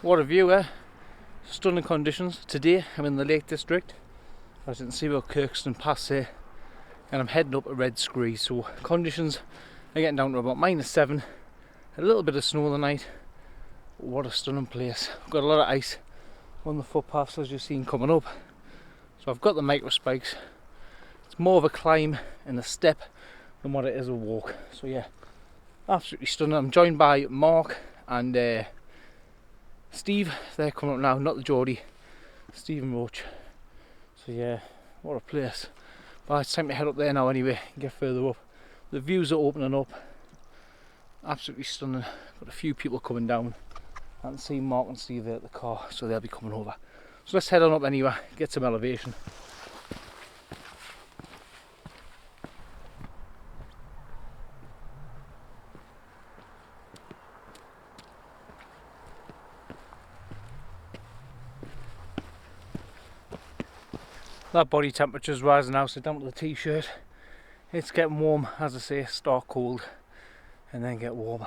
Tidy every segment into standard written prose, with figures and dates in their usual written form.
What a view, eh? Stunning conditions. Today I'm in the Lake District. As you can see, we're Kirkston Pass here, and I'm heading up to Red Screes. So conditions are getting down to about -7. A little bit of snow in the night. What a stunning place. I've got a lot of ice on the footpaths as you've seen coming up. So I've got the micro spikes. It's more of a climb and a step than what it is a walk. So yeah, absolutely stunning. I'm joined by Mark and Steve. They're coming up now, not the Geordie, Steve and Roach. So yeah, what a place. But it's time to head up there now anyway and get further up. The views are opening up. Absolutely stunning. Got a few people coming down. I can see Mark and Steve there at the car, so they'll be coming over. So let's head on up anyway, get some elevation. That body temperature's rising now, so down to the t-shirt. It's getting warm, as I say, start cold and then get warmer.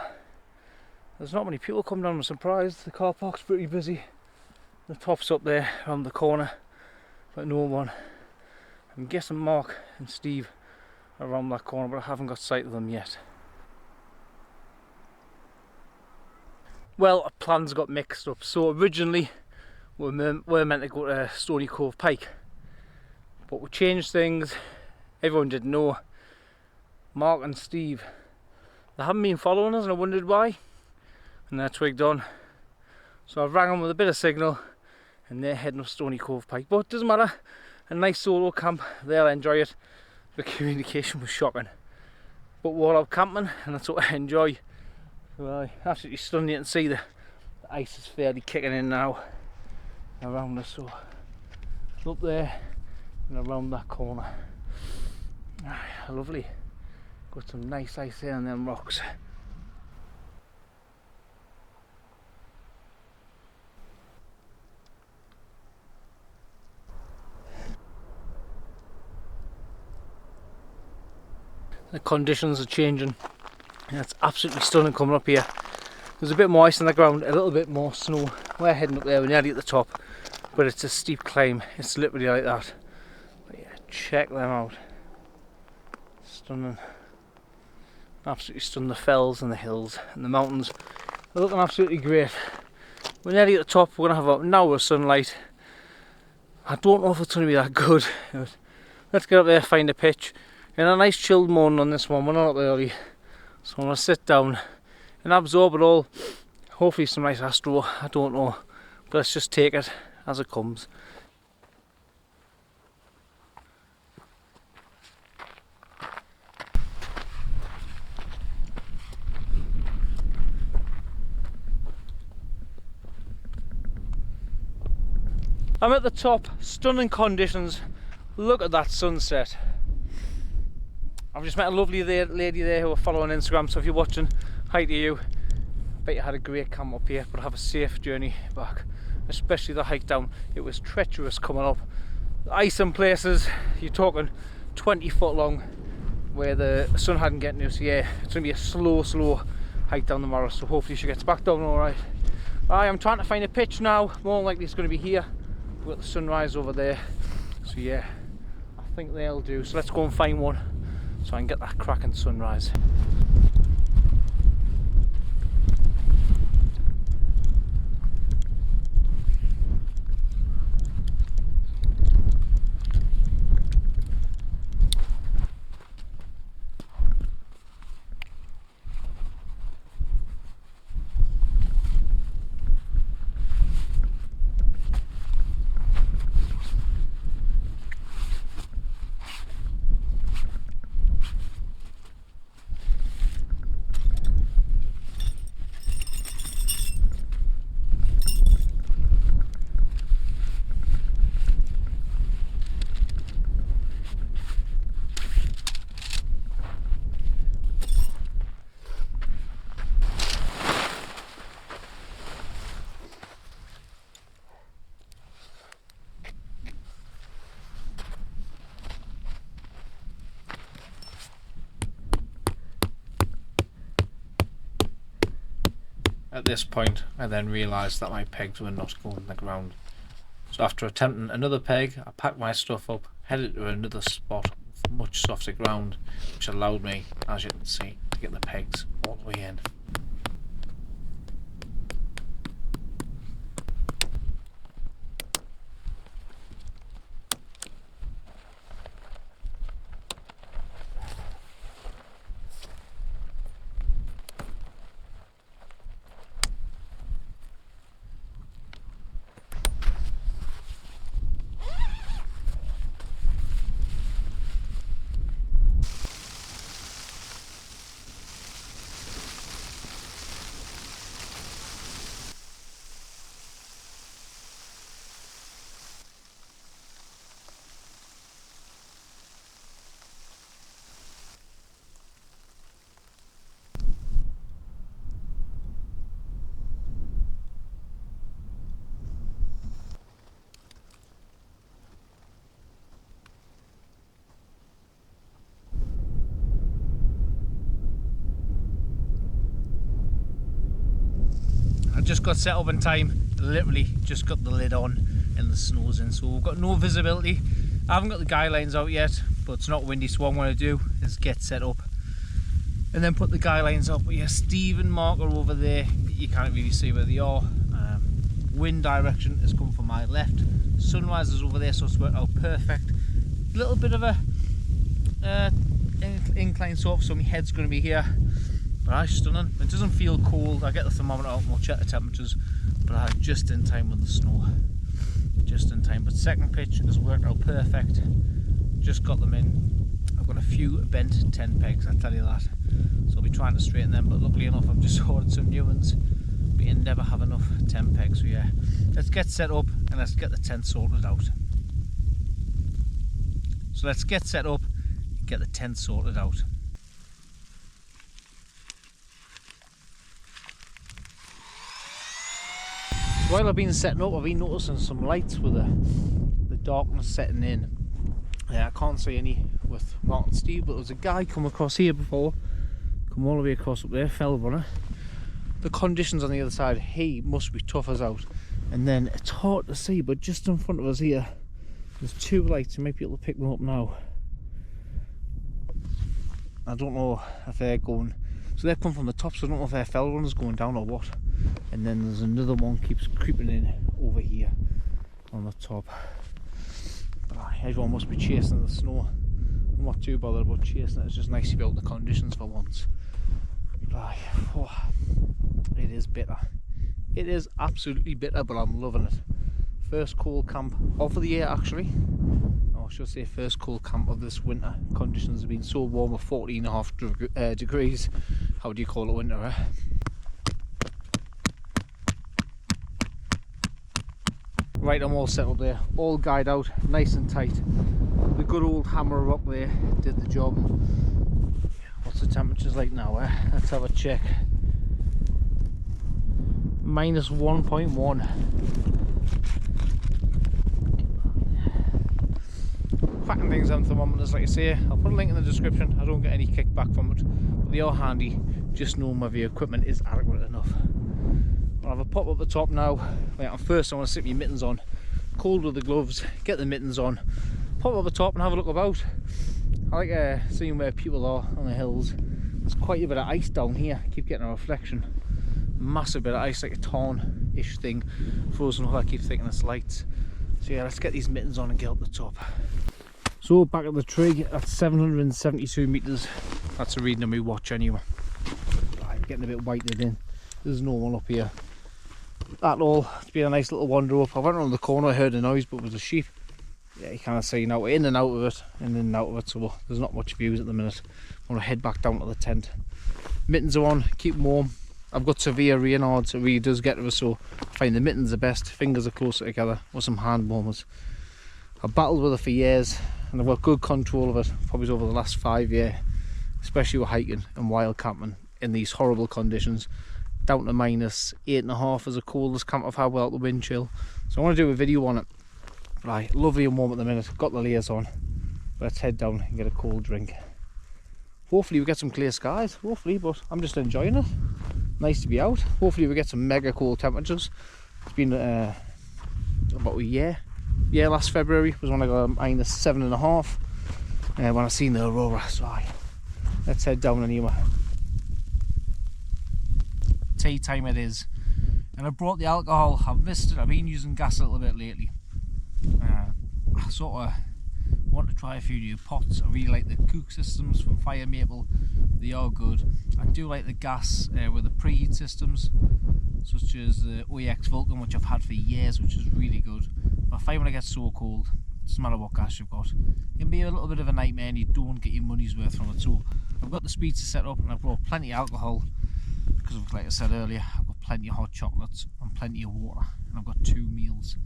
There's not many people coming down, I'm surprised. The car park's pretty busy. The top's up there around the corner, but no one. I'm guessing Mark and Steve are around that corner, but I haven't got sight of them yet. Well, our plans got mixed up. So originally we were meant to go to Stony Cove Pike, but we changed things. Everyone didn't know. Mark and Steve, they haven't been following us and I wondered why, and they're twigged on. So I've rang them with a bit of signal and they're heading up Stony Cove Pike, but it doesn't matter. A nice solo camp, they'll enjoy it. The communication was shocking, but we're out camping and that's what I enjoy. So absolutely stunning. You can see the ice is fairly kicking in now around us, so up there and around that corner. Lovely. Got some nice ice there on them rocks. The conditions are changing. And it's absolutely stunning coming up here. There's a bit more ice on the ground, a little bit more snow. We're heading up there, we're nearly at the top, but it's a steep climb. It's literally like that. But yeah, check them out. Stunning. Absolutely stunning. The fells and the hills and the mountains. They're looking absolutely great. We're nearly at the top. We're going to have about an hour of sunlight. I don't know if it's going to be that good. Let's get up there, find a pitch. And a nice chilled morning on this one. We're not up early, so I'm going to sit down and absorb it all. Hopefully some nice astro, I don't know, but let's just take it as it comes. I'm at the top, stunning conditions. Look at that sunset. I've just met a lovely lady there who I follow on Instagram, so if you're watching, hi to you. I bet you had a great camp up here, but have a safe journey back, especially the hike down. It was treacherous coming up. The ice in places, you're talking 20 foot long, where the sun hadn't gotten to us. So yeah, it's going to be a slow hike down the Morris, so hopefully she gets back down alright. I am trying to find a pitch now. More than likely it's going to be here. We've got the sunrise over there, so yeah, I think they'll do. So let's go and find one so I can get that cracking sunrise. At this point I then realised that my pegs were not going in the ground. So after attempting another peg, I packed my stuff up, headed to another spot with much softer ground, which allowed me, as you can see, to get the pegs all the way in. I just got set up in time, literally just got the lid on and the snow's in, so we've got no visibility. I haven't got the guy lines out yet, but it's not windy, so what I'm going to do is get set up and then put the guy lines up. But yeah, Steve and Mark are over there, you can't really see where they are. Wind direction is coming from my left, sunrise is over there, so it's worked out perfect. A little bit of a incline slope, so my head's going to be here. But stunning. It doesn't feel cold. I get the thermometer out and we'll check the temperatures, but just in time with the snow. Just in time. But second pitch has worked out perfect. Just got them in. I've got a few bent 10 pegs, I tell you that. So I'll be trying to straighten them, but luckily enough I've just ordered some new ones. But you never have enough 10 pegs, so yeah. Let's get set up and let's get the tent sorted out. So let's get set up and get the tent sorted out. While I've been setting up, I've been noticing some lights with the darkness setting in. Yeah, I can't see any with Mark and Steve, but there was a guy come across here before, come all the way across up there, fell runner. The conditions on the other side, he must be tough as out. And then it's hard to see, but just in front of us here, there's two lights. You might be able to pick them up now. I don't know if they're going, so they've come from the top, so I don't know if they're fell runners going down or what. And then there's another one keeps creeping in over here on the top. But everyone must be chasing the snow. I'm not too bothered about chasing it, it's just nice to be out in the conditions for once. But, it is bitter. It is absolutely bitter, but I'm loving it. First cold camp of the year actually. Or I should say first cold camp of this winter. Conditions have been so warm, 14.5 degrees. How do you call it winter, eh? Right, I'm all set up there, all guyed out, nice and tight. The good old hammer up there did the job. What's the temperatures like now, eh? Let's have a check. Minus 1.1. Cracking things on thermometers, like I say. I'll put a link in the description. I don't get any kickback from it, but they are handy. Just know whether your equipment is adequate enough. I'll have a pop up the top now. Right, first I want to stick my mittens on. Cold with the gloves, get the mittens on, pop up the top and have a look about. I like seeing where people are on the hills. There's quite a bit of ice down here. I keep getting a reflection. Massive bit of ice, like a tarn-ish thing. Frozen up, I keep thinking it's lights. So yeah, let's get these mittens on and get up the top. So back at the trig, that's 772 metres. That's a reading of my watch anyway. I'm getting a bit whited in. There's no one up here at all. It's been a nice little wander up. I went around the corner, I heard a noise, but it was a sheep. Yeah, you can't see now. We're in and out of it, in and out of it, so there's not much views at the minute. I want to head back down to the tent. Mittens are on, keep them warm. I've got severe Reynards, it really does get to us, so I find the mittens the best. Fingers are closer together with some hand warmers. I've battled with it for years and I've got good control of it, probably over the last 5 years, especially with hiking and wild camping in these horrible conditions. Down to minus 8.5 is the coldest camp I've had without the wind chill. So I want to do a video on it. Right, lovely and warm at the minute, got the layers on. Let's head down and get a cold drink. Hopefully we get some clear skies, hopefully, but I'm just enjoying it. nice to be out. Hopefully we get some mega cold temperatures. It's been about a year. Yeah, last February was when I got a -7.5 when I seen the aurora. So let's head down anyway. Tea time it is, and I brought the alcohol. I've missed it. I've been using gas a little bit lately. I sort of want to try a few new pots. I really like the cook systems from Fire Maple. They are good. I do like the gas with the preheat systems, such as the OEX Vulcan, which I've had for years, which is really good. But I find when it gets so cold, it doesn't matter what gas you've got, it can be a little bit of a nightmare and you don't get your money's worth from it. So I've got the speedster set up, and I've brought plenty of alcohol because, like I said earlier, I've got plenty of hot chocolates and plenty of water, and I've got 2 meals.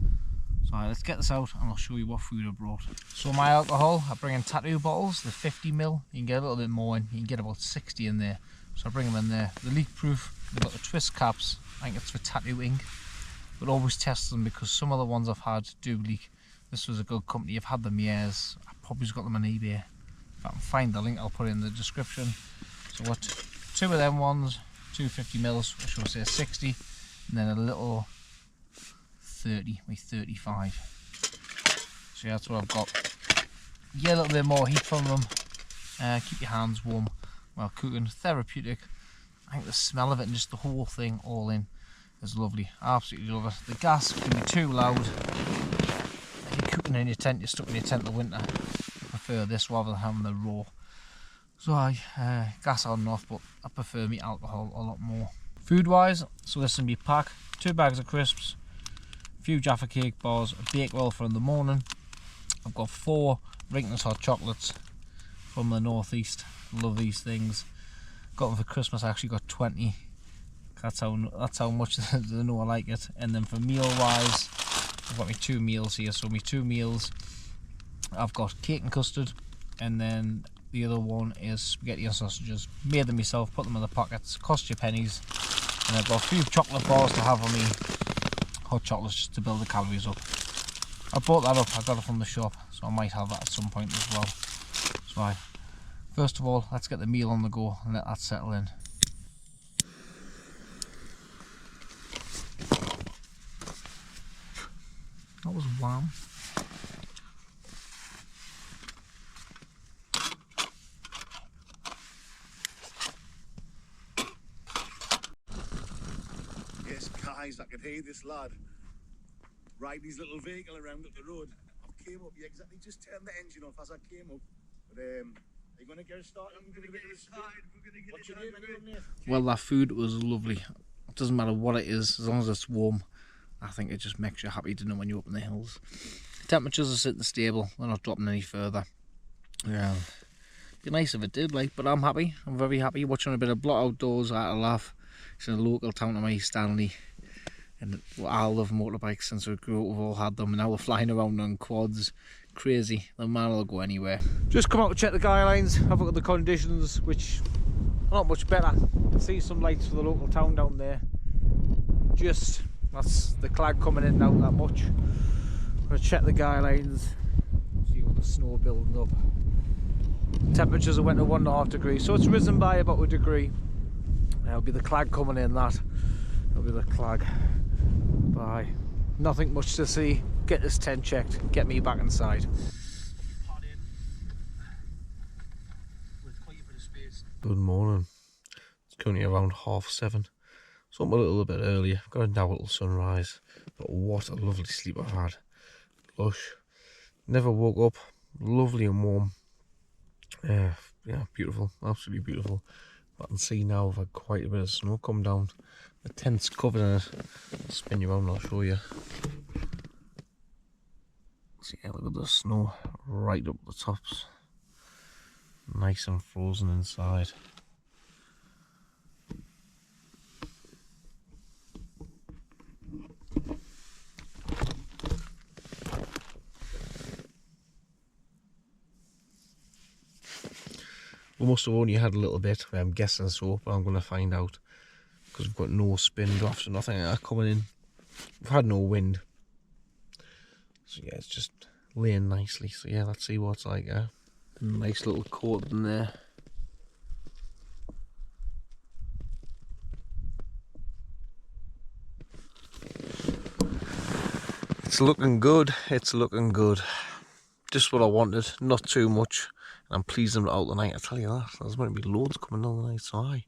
So let's get this out and I'll show you what food I brought. So my alcohol, I bring in tattoo bottles, the 50ml. You can get a little bit more in, you can get about 60 in there. So I bring them in there. The leak proof, they've got the twist caps, I think it's for tattoo ink. But always test them because some of the ones I've had do leak. This was a good company, I've had them years. I probably got them on eBay. If I can find the link, I'll put it in the description. So what, 2 of them ones, 2 50mls, which will say 60, and then a little 30, maybe 35. So yeah, that's what I've got. Get a little bit more heat from them. Keep your hands warm while cooking. Therapeutic. I think the smell of it and just the whole thing all in is lovely. I absolutely love it. The gas can be too loud. If you're cooking in your tent, you're stuck in your tent in the winter. I prefer this rather than having the raw. So gas on and off, but I prefer me alcohol a lot more. Food wise, so this is my pack. 2 bags of crisps, few Jaffa cake bars, a Bakewell for in the morning. I've got 4 Rinkus hot chocolates from the northeast. Love these things. Got them for Christmas. I actually got 20. That's how much they know I like it. And then for meal wise, I've got my 2 meals here. So my 2 meals, I've got cake and custard, and then the other one is spaghetti and sausages. Made them myself, put them in the pockets, cost you pennies. And I've got a few chocolate bars to have on me hot chocolates just to build the calories up. I bought that up, I got it from the shop, so I might have that at some point as well. So first of all, let's get the meal on the go and let that settle in. That was warm. Yes, guys, I could hear this lad ride his little vehicle around up the road. I came up, he exactly just turned the engine off as I came up. But are you going to get it started? I'm going to get it started. What's your name anyway, mate? Well, that food was lovely. It doesn't matter what it is, as long as it's warm. I think it just makes you happy to know when you're up in the hills. Temperatures are sitting stable, they're not dropping any further. Yeah, it'd be nice if it did, like, but I'm happy. I'm very happy watching a bit of Blot Outdoors. I had a laugh. It's in a local town to me, Stanley. And I love motorbikes since we grew up. We've all had them, and now we're flying around on quads. Crazy. The man will go anywhere. Just come out to check the guidelines, have a look at the conditions, which are not much better. You can see some lights for the local town down there. Just, that's the clag coming in and out that much. I'm going to check the guidelines, see what the snow building up. Temperatures went to 1.5 degrees, so it's risen by about 1 degree. That'll be the clag coming in, that'll be the clag. Bye. Nothing much to see. Get this tent checked, get me back inside. Good morning. It's currently around 7:30. So I'm a little bit earlier. I've got a now little sunrise. But what a lovely sleep I've had. Lush. Never woke up. Lovely and warm. Yeah, beautiful. Absolutely beautiful. But I can see now I've had quite a bit of snow come down. The tent's covered in it. I'll spin you around and I'll show you. See, yeah, look at the snow right up the tops. Nice and frozen inside. We must have only had a little bit, I'm guessing so, but I'm going to find out. Because we've got no spin drafts or nothing like that coming in. We've had no wind. So yeah, it's just laying nicely. So yeah, let's see what it's like. Nice little coat in there. It's looking good, it's looking good. Just what I wanted, not too much. And I'm pleased I'm not out tonight, I tell you that. There's going to be loads coming down tonight, so aye.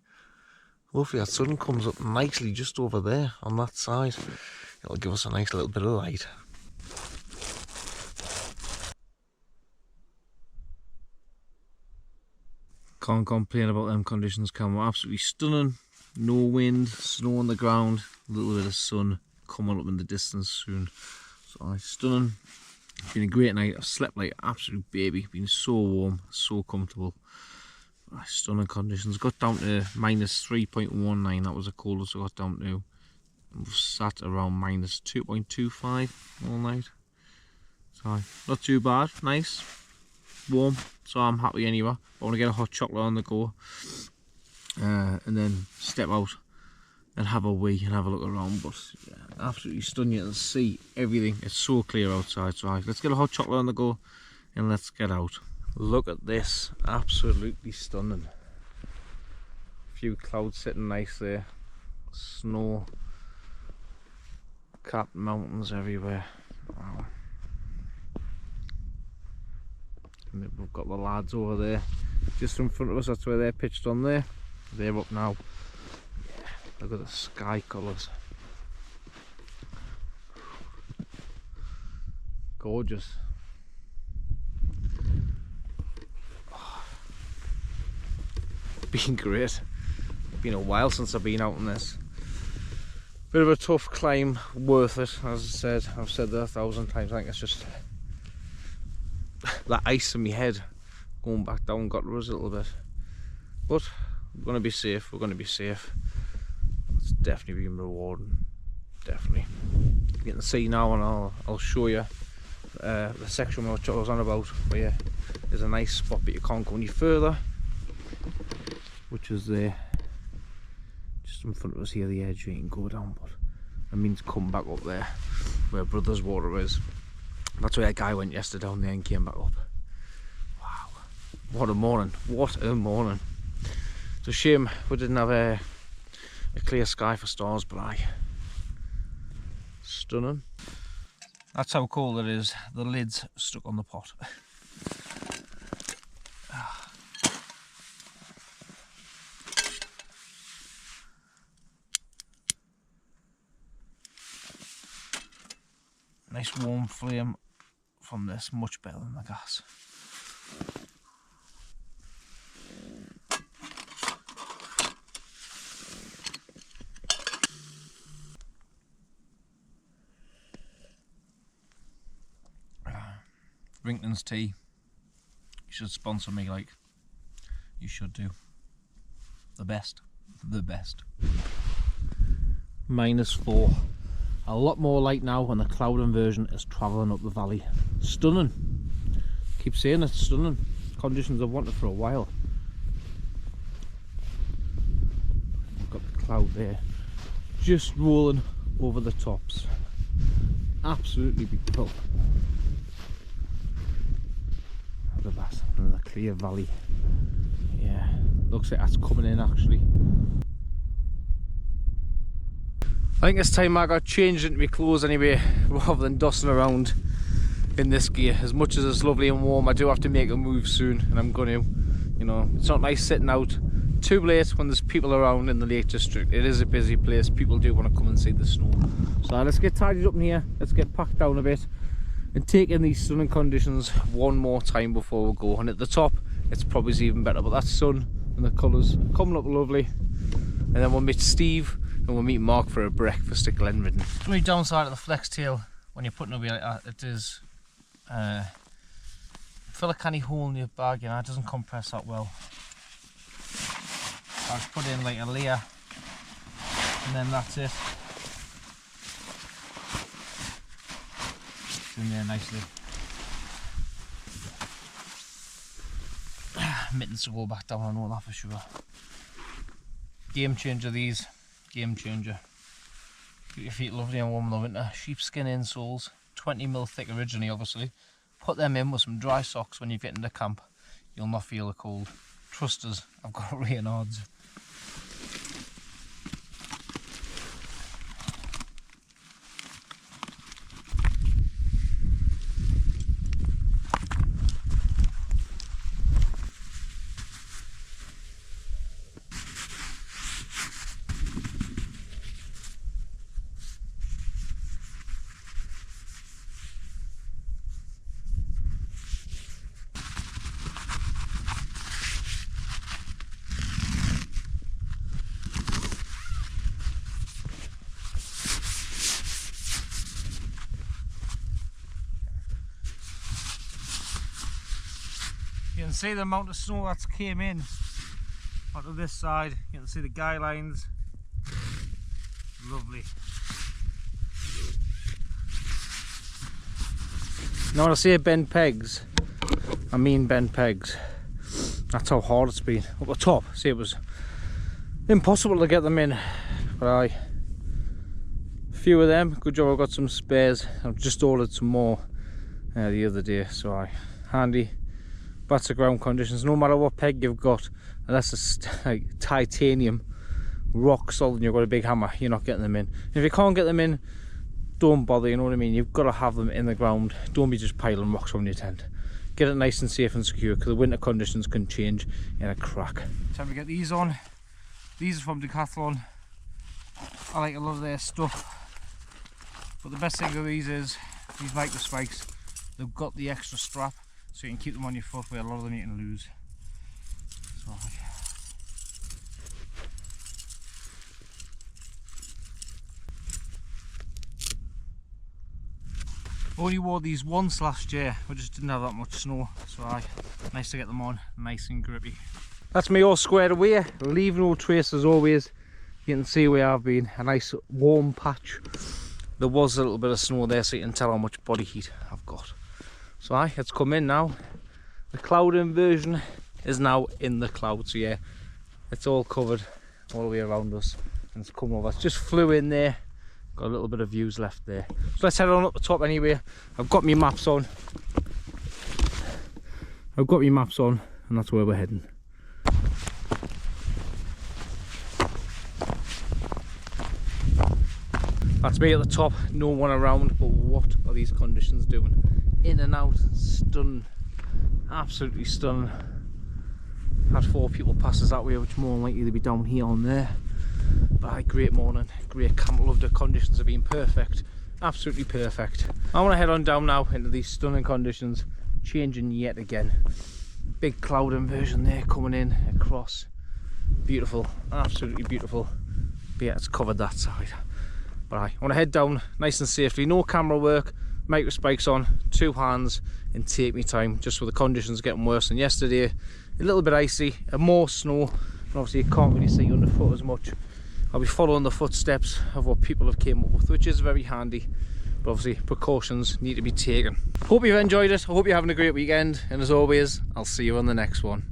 Hopefully that sun comes up nicely just over there on that side. It'll give us a nice little bit of light. Can't complain about them conditions, can we? Absolutely stunning. No wind, snow on the ground, a little bit of sun coming up in the distance soon. So stunning. It's been a great night. I've slept like an absolute baby. Been so warm, so comfortable. Stunning conditions. Got down to minus 3.19. That was the coldest I got down to. We've sat around minus 2.25 all night. So not too bad. Nice, warm. So I'm happy anyway. I want to get a hot chocolate on the go, and then step out and have a wee and have a look around. But yeah, absolutely stunning. You can see everything. It's so clear outside. So let's get a hot chocolate on the go and let's get out. Look at this, absolutely stunning. A few clouds sitting nice there. Snow capped mountains everywhere. Wow. And we've got the lads over there just in front of us. That's where they're pitched on there. They're up now. Yeah, look at the sky colours. Gorgeous. Oh, been great. Been a while since I've been out on this. Bit of a tough climb, worth it. As I said, I've said that 1,000 times. I think it's just that ice in my head going back down got to us a little bit. But we're going to be safe. We're going to be safe. It's definitely been rewarding. Definitely. You can see now, and I'll show you the section which I was on about, where there's a nice spot but you can't go any further, which is there just in front of us here, the edge. You can go down, but I mean to come back up there where Brothers Water is. That's where a guy went yesterday down there and came back up. Wow, what a morning, what a morning. It's a shame we didn't have a clear sky for stars, but aye, stunning. That's how cold it is. The lid's stuck on the pot. Nice warm flame from this, much better than the gas. Rington's tea. You should sponsor me, like you should do. The best. The best. -4. A lot more light now when the cloud inversion is travelling up the valley. Stunning. Keep saying it's stunning. Conditions I've wanted for a while. I've got the cloud there just rolling over the tops. Absolutely beautiful. Look at that, and the clear valley. Yeah, looks like that's coming in actually. I think it's time I got changed into my clothes anyway, rather than dossing around in this gear. As much as it's lovely and warm, I do have to make a move soon, and I'm going to. You know, it's not nice sitting out too late when there's people around in the Lake District. It is a busy place. People do want to come and see the snow. So let's get tidied up in here. Let's get packed down a bit and take in these stunning conditions one more time before we go. And at the top, it's probably even better. But that sun and the colours coming up lovely. And then we'll meet Steve and we'll meet Mark for a breakfast at Glenridden. The only downside of the flex tail when you're putting it away like that, it is fill a canny hole in your bag, you know, it doesn't compress that well. I'll just put in like a layer and then that's it. It's in there nicely. Mittens to go back down, I know that for sure. Game changer these, game changer. Keep your feet lovely and warm in the winter. Sheepskin insoles, 20mm thick originally obviously. Put them in with some dry socks when you get into camp. You'll not feel the cold. Trust us, I've got rain odds. You can see the amount of snow that's came in onto this side. You can see the guy lines. Lovely. Now when I say bent pegs, I mean bent pegs. That's how hard it's been. Up the top, see, it was impossible to get them in. But a few of them, good job I got some spares. I've just ordered some more the other day, so handy. Better ground conditions, no matter what peg you've got, unless it's like titanium, rock solid, and you've got a big hammer, you're not getting them in. If you can't get them in, don't bother, you know what I mean? You've got to have them in the ground. Don't be just piling rocks on your tent. Get it nice and safe and secure, because the winter conditions can change in a crack. Time to get these on. These are from Decathlon. I like a lot of their stuff. But the best thing of these is, these micro spikes, they've got the extra strap, so you can keep them on your foot, where a lot of them you can lose. So, only wore these once last year, we just didn't have that much snow, so nice to get them on, nice and grippy. That's me all squared away, leave no trace as always. You can see where I've been, a nice warm patch. There was a little bit of snow there, so you can tell how much body heat I've got. So it's come in now. The cloud inversion is now in the cloud, so yeah, it's all covered all the way around us, and it's come over. It's just flew in there. Got a little bit of views left there. So let's head on up the top anyway. I've got my maps on. And that's where we're heading. That's me at the top, no one around, but what are these conditions doing? In and out, stunning, absolutely stunning. Had 4 people pass us that way, which more than likely to be down here on there. But great morning, great camp, loved it. Conditions have been perfect, absolutely perfect. I want to head on down now into these stunning conditions, changing yet again. Big cloud inversion there coming in across, beautiful, absolutely beautiful. But yeah, it's covered that side. But I want to head down nice and safely, no camera work, micro spikes on, 2 hands, and take me time, just with the conditions getting worse than yesterday. A little bit icy, and more snow, and obviously you can't really see underfoot as much. I'll be following the footsteps of what people have came up with, which is very handy, but obviously precautions need to be taken. Hope you've enjoyed it, I hope you're having a great weekend, and as always, I'll see you on the next one.